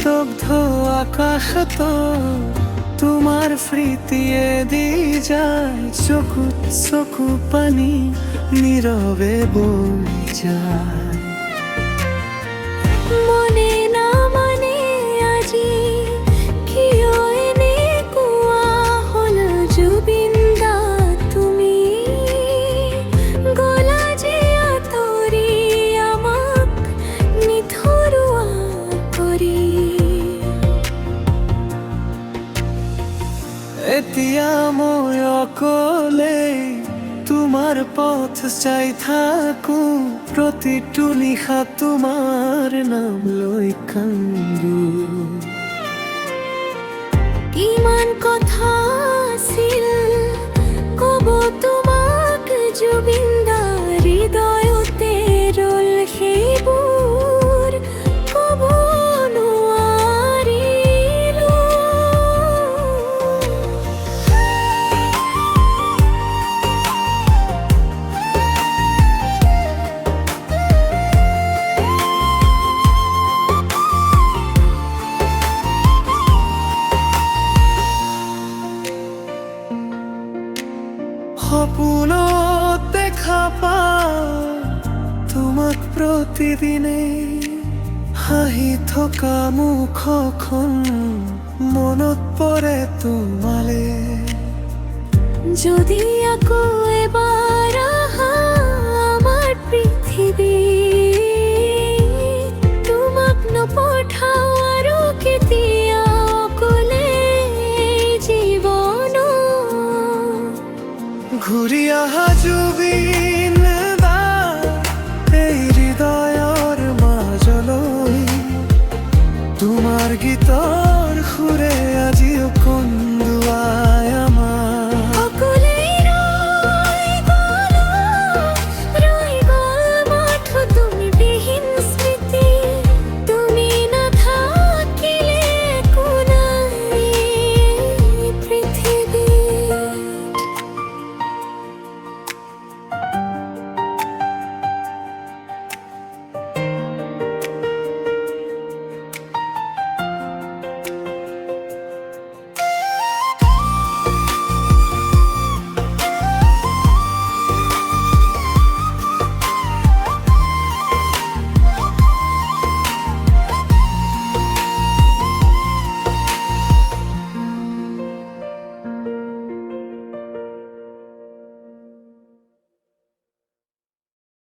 স্তব্ধ আকাশ তো তোমার স্মৃতিয়ে দি যায়, চকু চকু পানি নীরবে বই যায়। মনে না মানে আজি কিয় এনে কোৱা হল জুবিনদা তুমি, গলা যে আঁতৰি আমাক নিথৰুৱা কৰি। এতিয়া মই অকলে তোমাৰ পথ চাই থাকো, প্ৰতিটো নিশা তোমাৰ নাম লৈ কান্দো। কিমান কথা আছিল কব তোমাক জুবিনদা, হৃদয়তে ৰল সেইবোৰ কব নোৱাৰিলো। সপোনত দেখা পাওঁ তোমাক প্ৰতিদিনে, হাঁহি থকা মুখখন মনত পৰে তোমালে। যদি আকৌ এবাৰ আহা আমাৰ পৃথিৱী, তোমাক নপঠাও আৰু কেতিয়া অকলে জীৱন। ঘূৰি আহা জুবিন দা এই হৃদয়ৰ মাজলৈ, তোমাৰ গীতৰ সুৰে আজিও কন্দুৱা